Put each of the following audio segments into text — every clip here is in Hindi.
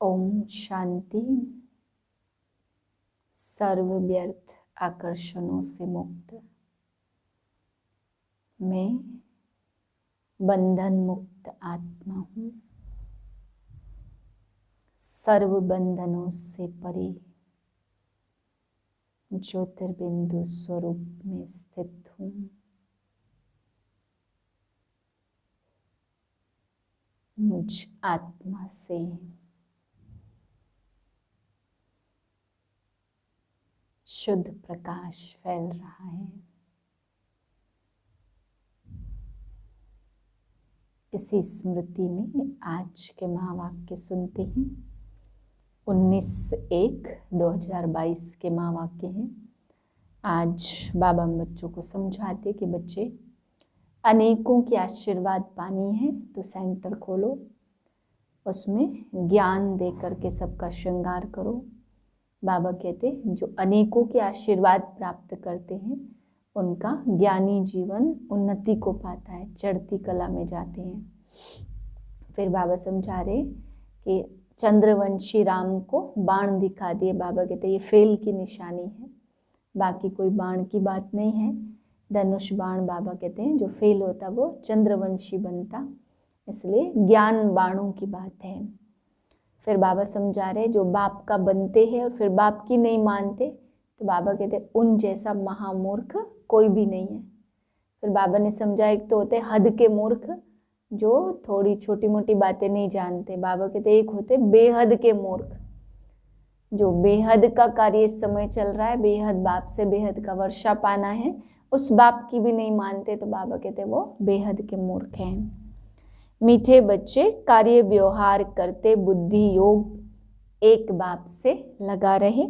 ओम शांति। सर्व व्यर्थ आकर्षणों से मुक्त, मैं बंधन मुक्त आत्मा हूँ। सर्व बंधनों से परे ज्योतिर्बिंदु स्वरूप में स्थित हूँ। मुझ आत्मा से शुद्ध प्रकाश फैल रहा है। इसी स्मृति में आज के महावाक्य सुनते हैं। 19/1/2022 के महावाक्य हैं। आज बाबा बच्चों को समझाते कि बच्चे अनेकों के आशीर्वाद पानी है तो सेंटर खोलो, उसमें ज्ञान दे करके सबका श्रृंगार करो। बाबा कहते जो अनेकों के आशीर्वाद प्राप्त करते हैं उनका ज्ञानी जीवन उन्नति को पाता है, चढ़ती कला में जाते हैं। फिर बाबा समझा रहे कि चंद्रवंशी राम को बाण दिखा दिए। बाबा कहते ये फेल की निशानी है, बाकी कोई बाण की बात नहीं है। धनुष बाण बाबा कहते हैं जो फेल होता वो चंद्रवंशी बनता, इसलिए ज्ञान बाणों की बात है। फिर बाबा समझा रहे जो बाप का बनते हैं और फिर बाप की नहीं मानते, तो बाबा कहते उन जैसा महामूर्ख कोई भी नहीं है। फिर बाबा ने समझा एक तो होते हद के मूर्ख जो थोड़ी छोटी मोटी बातें नहीं जानते। बाबा कहते एक होते बेहद के मूर्ख जो बेहद का कार्य इस समय चल रहा है, बेहद बाप से बेहद का वर्षा पाना है, उस बाप की भी नहीं मानते, तो बाबा कहते वो बेहद के मूर्ख हैं। मीठे बच्चे कार्य व्यवहार करते बुद्धि योग एक बाप से लगा रहे,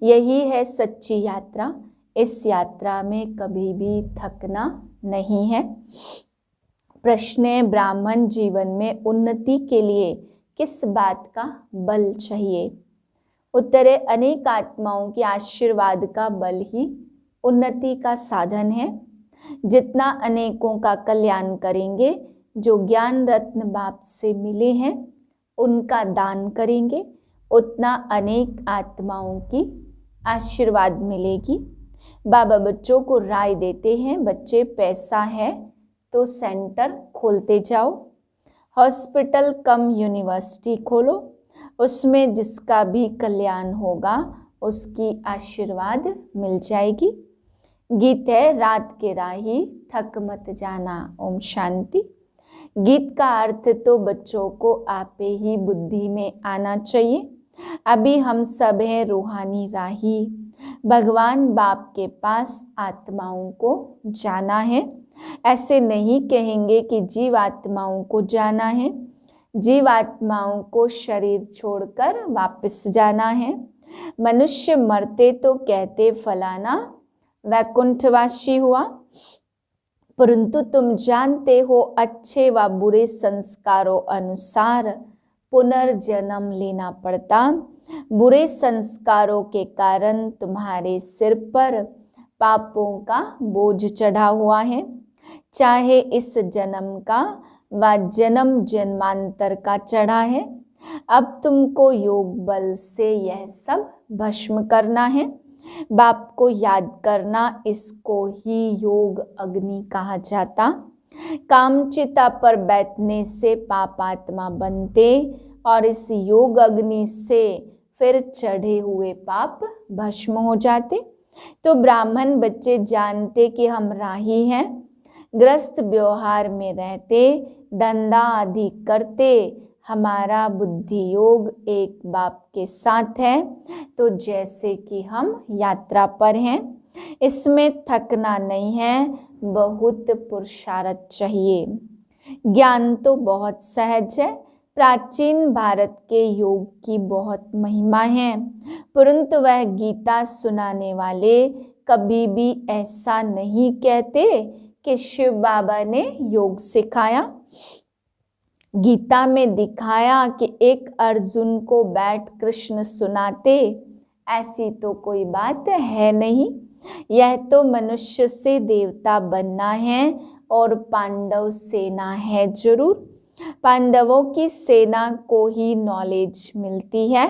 यही है सच्ची यात्रा। इस यात्रा में कभी भी थकना नहीं है। प्रश्न है ब्राह्मण जीवन में उन्नति के लिए किस बात का बल चाहिए? उत्तर है अनेक आत्माओं के आशीर्वाद का बल ही उन्नति का साधन है। जितना अनेकों का कल्याण करेंगे, जो ज्ञान रत्न बाप से मिले हैं उनका दान करेंगे, उतना अनेक आत्माओं की आशीर्वाद मिलेगी। बाबा बच्चों को राय देते हैं बच्चे पैसा है तो सेंटर खोलते जाओ, हॉस्पिटल कम यूनिवर्सिटी खोलो, उसमें जिसका भी कल्याण होगा उसकी आशीर्वाद मिल जाएगी। गीत है रात के राही थक मत जाना। ओम शांति। गीत का अर्थ तो बच्चों को आपे ही बुद्धि में आना चाहिए। अभी हम सब हैं रूहानी राही, भगवान बाप के पास आत्माओं को जाना है। ऐसे नहीं कहेंगे कि जीवात्माओं को जाना है, जीवात्माओं को शरीर छोड़कर वापस जाना है। मनुष्य मरते तो कहते फलाना वैकुंठवासी हुआ, परंतु तुम जानते हो अच्छे व बुरे संस्कारों अनुसार पुनर्जन्म लेना पड़ता। बुरे संस्कारों के कारण तुम्हारे सिर पर पापों का बोझ चढ़ा हुआ है, चाहे इस जन्म का व जन्म जन्मांतर का चढ़ा है। अब तुमको योग बल से यह सब भस्म करना है। बाप को याद करना, इसको ही योग अग्नि कहा जाता। कामचिता पर बैठने से पापात्मा बनते और इस योग अग्नि से फिर चढ़े हुए पाप भस्म हो जाते। तो ब्राह्मण बच्चे जानते कि हम राही हैं, ग्रस्त व्यवहार में रहते, धंधा आदि करते, हमारा बुद्धि योग एक बाप के साथ है, तो जैसे कि हम यात्रा पर हैं, इसमें थकना नहीं है, बहुत पुरुषार्थ चाहिए। ज्ञान तो बहुत सहज है। प्राचीन भारत के योग की बहुत महिमा है, परंतु वह गीता सुनाने वाले कभी भी ऐसा नहीं कहते कि शिव बाबा ने योग सिखाया। गीता में दिखाया कि एक अर्जुन को बैठ कृष्ण सुनाते, ऐसी तो कोई बात है नहीं। यह तो मनुष्य से देवता बनना है और पांडव सेना है जरूर। पांडवों की सेना को ही नॉलेज मिलती है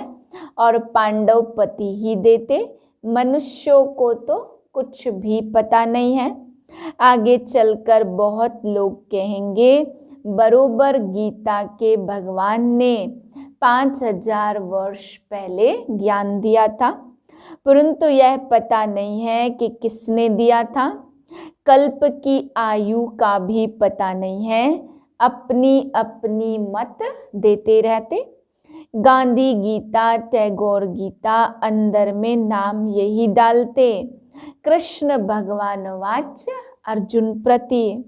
और पांडव पति ही देते, मनुष्यों को तो कुछ भी पता नहीं है। आगे चलकर बहुत लोग कहेंगे बरोबर गीता के भगवान ने 5000 वर्ष पहले ज्ञान दिया था, परंतु यह पता नहीं है कि किसने दिया था। कल्प की आयु का भी पता नहीं है, अपनी अपनी मत देते रहते। गांधी गीता, टैगोर गीता, अंदर में नाम यही डालते, कृष्ण भगवान वाच अर्जुन प्रति।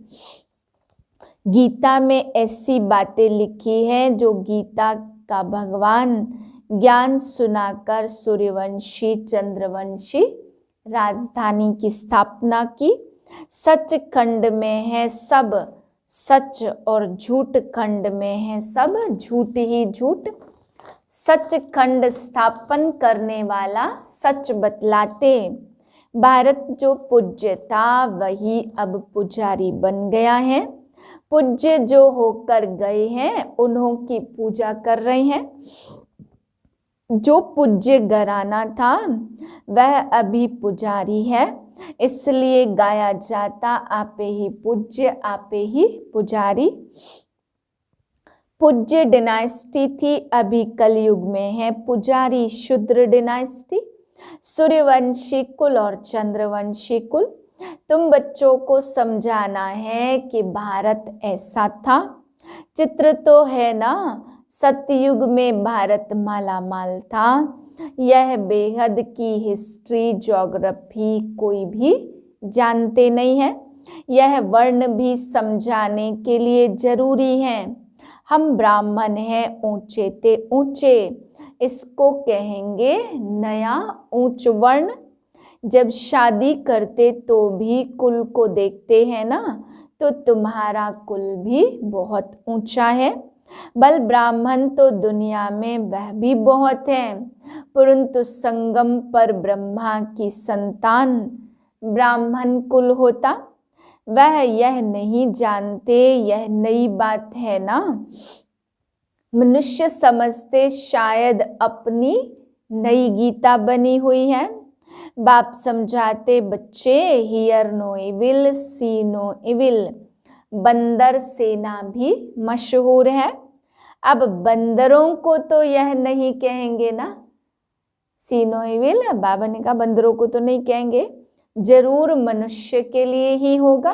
गीता में ऐसी बातें लिखी हैं जो गीता का भगवान ज्ञान सुनाकर सूर्यवंशी चंद्रवंशी राजधानी की स्थापना की। सच खंड में है सब सच और झूठ खंड में है सब झूठ ही झूठ। सच खंड स्थापन करने वाला सच बतलाते। भारत जो पूज्य था वही अब पुजारी बन गया है। पूज्य जो होकर गए हैं उन्हों की पूजा कर रहे हैं। जो पूज्य घराना था वह अभी पुजारी है, इसलिए गाया जाता आपे ही पूज्य आपे ही पुजारी। पूज्य डिनाइस्टी थी, अभी कलयुग में है पुजारी शूद्र डिनाइस्टी। सूर्यवंशी कुल और चंद्रवंशी कुल। तुम बच्चों को समझाना है कि भारत ऐसा था। चित्र तो है ना, सतयुग में भारत माला माल था। यह बेहद की हिस्ट्री ज्योग्राफी कोई भी जानते नहीं है। यह वर्ण भी समझाने के लिए जरूरी है। हम ब्राह्मण हैं, ऊंचे ते ऊंचे, इसको कहेंगे नया ऊंच वर्ण। जब शादी करते तो भी कुल को देखते हैं ना, तो तुम्हारा कुल भी बहुत ऊंचा है। बल ब्राह्मण तो दुनिया में वह भी बहुत है, परंतु संगम पर ब्रह्मा की संतान ब्राह्मण कुल होता, वह यह नहीं जानते। यह नई बात है ना। मनुष्य समझते शायद अपनी नई गीता बनी हुई है। बाप समझाते बच्चे hear no evil see no evil. बंदर सेना भी मशहूर है। अब बंदरों को तो यह नहीं कहेंगे ना सी नो इविल, बाबा ने कहा बंदरों को तो नहीं कहेंगे, जरूर मनुष्य के लिए ही होगा।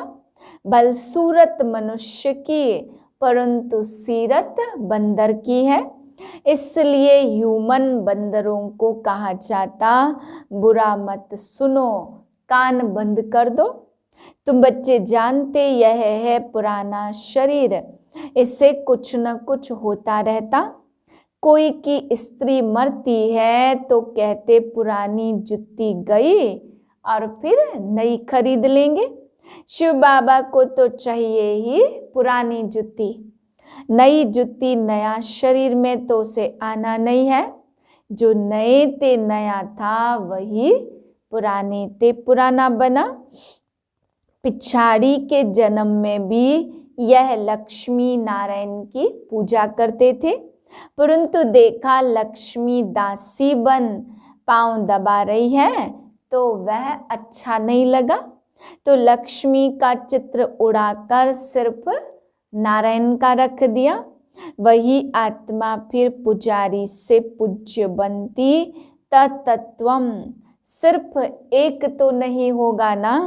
बल सूरत मनुष्य की, परंतु सीरत बंदर की है, इसलिए ह्यूमन बंदरों को कहा जाता। बुरा मत सुनो, कान बंद कर दो। तुम बच्चे जानते यह है पुराना शरीर, इससे कुछ न कुछ होता रहता। कोई की स्त्री मरती है तो कहते पुरानी जुत्ती गई और फिर नई खरीद लेंगे। शिव बाबा को तो चाहिए ही पुरानी जुत्ती। नई जुत्ती नया शरीर में तो उसे आना नहीं है। जो नए ते नया था वही पुराने ते पुराना बना। पिछाड़ी के जन्म में भी यह लक्ष्मी नारायण की पूजा करते थे, परंतु देखा लक्ष्मी दासी बन पांव दबा रही है तो वह अच्छा नहीं लगा, तो लक्ष्मी का चित्र उड़ाकर सिर्फ नारायण का रख दिया। वही आत्मा फिर पुजारी से पूज्य बनती। तत्त्वम सिर्फ एक तो नहीं होगा ना।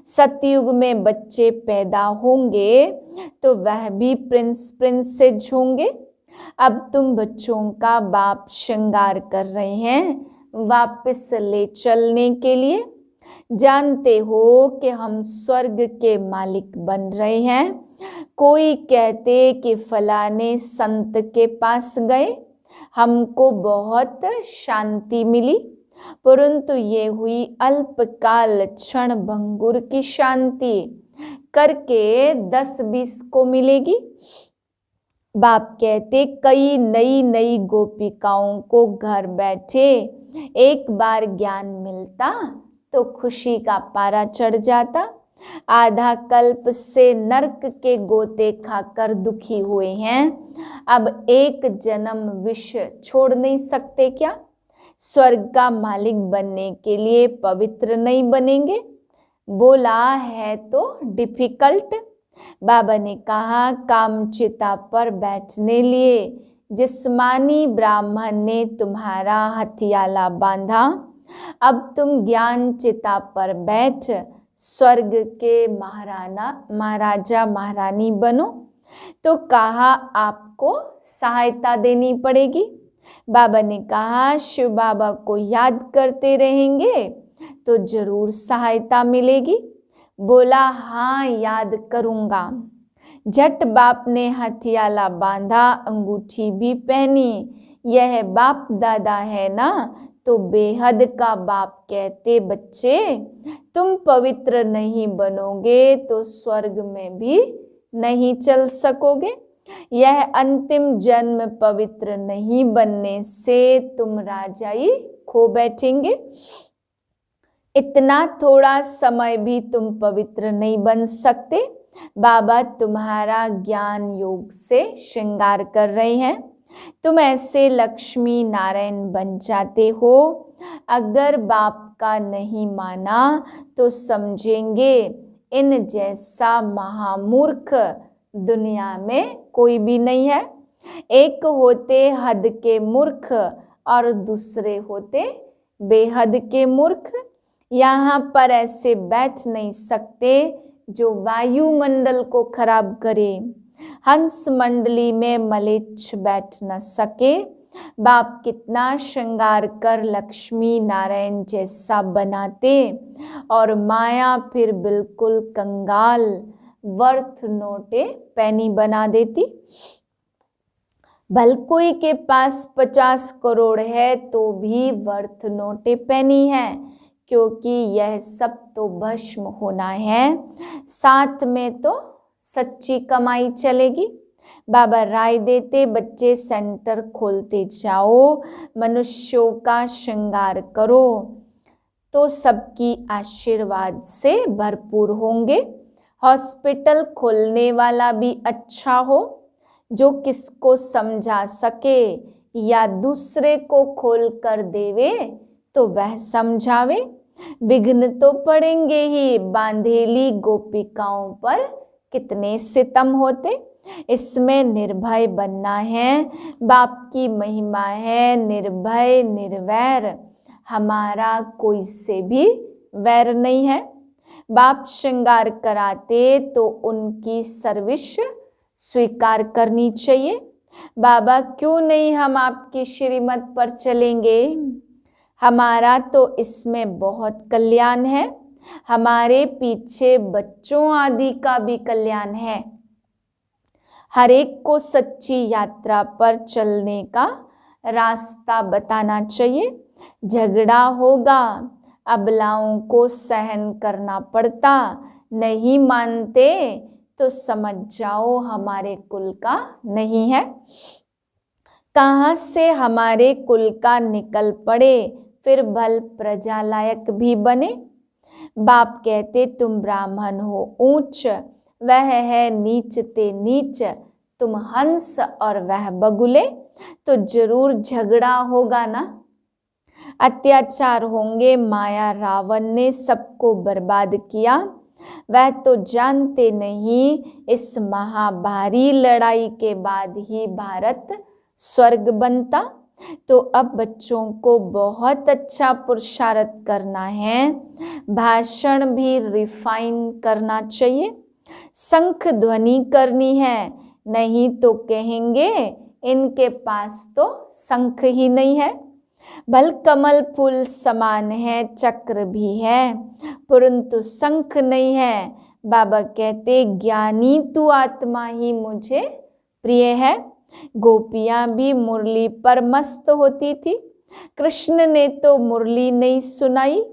सतयुग में बच्चे पैदा होंगे तो वह भी प्रिंस प्रिंसेस होंगे। अब तुम बच्चों का बाप श्रृंगार कर रहे हैं वापस ले चलने के लिए। जानते हो कि हम स्वर्ग के मालिक बन रहे हैं। कोई कहते कि फलाने संत के पास गए, हमको बहुत शांति मिली, परंतु ये हुई अल्पकाल क्षण भंगुर की शांति, करके 10-20 को मिलेगी। बाप कहते कई नई नई गोपिकाओं को घर बैठे एक बार ज्ञान मिलता तो खुशी का पारा चढ़ जाता। आधा कल्प से नरक के गोते खाकर दुखी हुए हैं, अब एक जन्म विष छोड़ नहीं सकते क्या? स्वर्ग का मालिक बनने के लिए पवित्र नहीं बनेंगे? बोला है तो डिफिकल्ट। बाबा ने कहा, कामचिता पर बैठने लिए जिस्मानी ब्राह्मण ने तुम्हारा हथियाला बांधा, अब तुम ज्ञान चिता पर बैठ स्वर्ग के महाराजा महारानी बनो। तो कहा आपको सहायता देनी पड़ेगी। बाबा ने कहा, शिव बाबा को याद करते रहेंगे तो जरूर सहायता मिलेगी। बोला, हाँ याद करूँगा। झट बाप ने हथियाला बांधा, अंगूठी भी पहनी। यह बाप दादा है ना, तो बेहद का बाप कहते, बच्चे तुम पवित्र नहीं बनोगे तो स्वर्ग में भी नहीं चल सकोगे। यह अंतिम जन्म पवित्र नहीं बनने से तुम राजाई खो बैठेंगे। इतना थोड़ा समय भी तुम पवित्र नहीं बन सकते। बाबा तुम्हारा ज्ञान योग से श्रृंगार कर रहे हैं। तुम ऐसे लक्ष्मी नारायण बन जाते हो। अगर बाप का नहीं माना तो समझेंगे इन जैसा महामूर्ख दुनिया में कोई भी नहीं है। एक होते हद के मूर्ख और दूसरे होते बेहद के मूर्ख। यहाँ पर ऐसे बैठ नहीं सकते जो वायुमंडल को खराब करे। हंस मंडली में मलेच्छ बैठ न सके। बाप कितना श्रृंगार कर लक्ष्मी नारायण जैसा बनाते और माया फिर बिल्कुल कंगाल वर्थ नोटे पैनी बना देती। भल कोई के पास 50 करोड़ है तो भी वर्थ नोटे पैनी है, क्योंकि यह सब तो भस्म होना है, साथ में तो सच्ची कमाई चलेगी। बाबा राय देते, बच्चे सेंटर खोलते जाओ, मनुष्यों का श्रृंगार करो तो सबकी आशीर्वाद से भरपूर होंगे। हॉस्पिटल खोलने वाला भी अच्छा हो, जो किसको समझा सके या दूसरे को खोल कर देवे तो वह समझावे। विघ्न तो पड़ेंगे ही, बांधेली गोपिकाओं पर कितने सितम होते। इसमें निर्भय बनना है। बाप की महिमा है निर्भय निर्वैर, हमारा कोई से भी वैर नहीं है। बाप श्रृंगार कराते तो उनकी सर्विस स्वीकार करनी चाहिए। बाबा क्यों नहीं हम आपकी श्रीमत पर चलेंगे, हमारा तो इसमें बहुत कल्याण है। हमारे पीछे बच्चों आदि का भी कल्याण है। हर एक को सच्ची यात्रा पर चलने का रास्ता बताना चाहिए। झगड़ा होगा, अबलाओं को सहन करना पड़ता, नहीं मानते तो समझ जाओ हमारे कुल का नहीं है। कहाँ से हमारे कुल का निकल पड़े, फिर भल प्रजा लायक भी बने। बाप कहते, तुम ब्राह्मण हो ऊंच, वह है नीच ते नीच, तुम हंस और वह बगुले, तो जरूर झगड़ा होगा ना। अत्याचार होंगे, माया रावण ने सबको बर्बाद किया, वह तो जानते नहीं इस महाभारी लड़ाई के बाद ही भारत स्वर्ग बनता। तो अब बच्चों को बहुत अच्छा पुरुषार्थ करना है, भाषण भी रिफाइन करना चाहिए, शंख ध्वनि करनी है, नहीं तो कहेंगे इनके पास तो शंख ही नहीं है। भल कमल फूल समान है, चक्र भी है, परंतु शंख नहीं है। बाबा कहते, ज्ञानी तू आत्मा ही मुझे प्रिय है। गोपियां भी मुरली पर मस्त होती थी, कृष्ण ने तो मुरली नहीं सुनाई।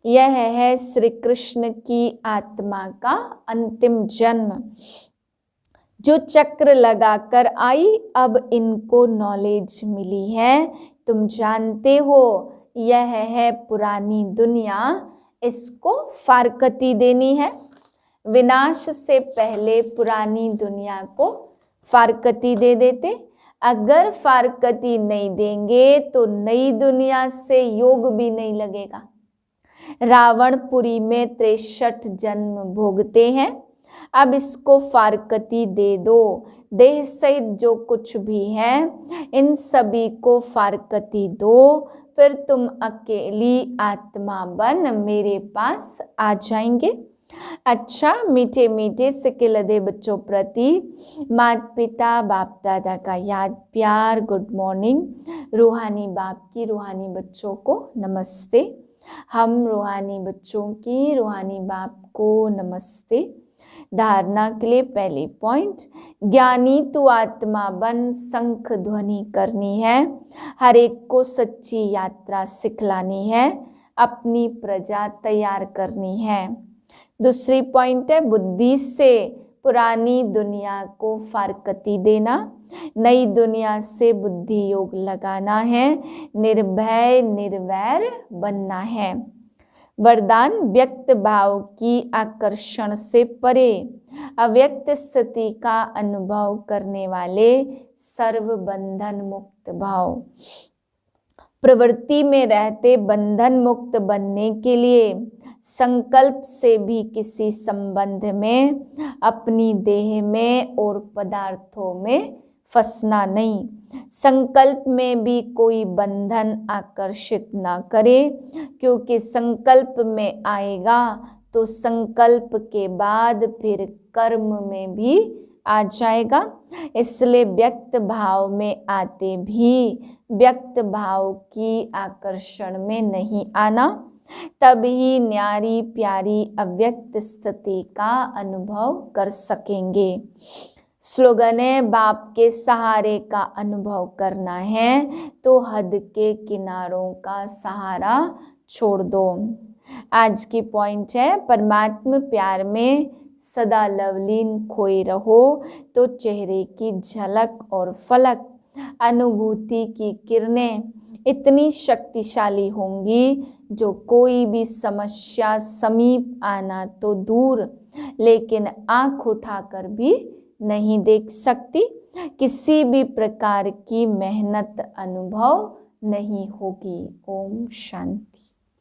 यह है श्री कृष्ण की आत्मा का अंतिम जन्म, जो चक्र लगाकर आई, अब इनको नॉलेज मिली है। तुम जानते हो यह है पुरानी दुनिया, इसको फारकती देनी है। विनाश से पहले पुरानी दुनिया को फारकती दे देते। अगर फारकती नहीं देंगे तो नई दुनिया से योग भी नहीं लगेगा। रावणपुरी में 63 जन्म भोगते हैं, अब इसको फारकती दे दो। देह सहित जो कुछ भी है इन सभी को फारकती दो, फिर तुम अकेली आत्मा बन मेरे पास आ जाएंगे। अच्छा, मीठे मीठे सिक्के लदे बच्चों प्रति माता पिता बाप दादा का याद प्यार, गुड मॉर्निंग। रूहानी बाप की रूहानी बच्चों को नमस्ते। हम रूहानी बच्चों की रूहानी बाप को नमस्ते। धारणा के लिए पहले पॉइंट, ज्ञानी तू आत्मा बन शंख ध्वनि करनी है, हर एक को सच्ची यात्रा सिखलानी है, अपनी प्रजा तैयार करनी है। दूसरी पॉइंट है, बुद्धि से पुरानी दुनिया को फारकती देना, नई दुनिया से बुद्धि योग लगाना है, निर्भय निर्वैर बनना है। वरदान, व्यक्त भाव की आकर्षण से परे अव्यक्त स्थिति का अनुभव करने वाले सर्व बंधन मुक्त भाव। प्रवृत्ति में रहते बंधन मुक्त बनने के लिए संकल्प से भी किसी संबंध में, अपनी देह में और पदार्थों में फंसना नहीं। संकल्प में भी कोई बंधन आकर्षित ना करे, क्योंकि संकल्प में आएगा तो संकल्प के बाद फिर कर्म में भी आ जाएगा। इसलिए व्यक्त भाव में आते भी व्यक्त भाव की आकर्षण में नहीं आना, तभी न्यारी प्यारी अव्यक्त स्थिति का अनुभव कर सकेंगे। स्लोगन है, बाप के सहारे का अनुभव करना है तो हद के किनारों का सहारा छोड़ दो। आज की पॉइंट है, परमात्मा प्यार में सदा लवलीन खोए रहो तो चेहरे की झलक और फलक अनुभूति की किरणें इतनी शक्तिशाली होंगी जो कोई भी समस्या समीप आना तो दूर, लेकिन आंख उठाकर भी नहीं देख सकती। किसी भी प्रकार की मेहनत अनुभव नहीं होगी। ओम शांति।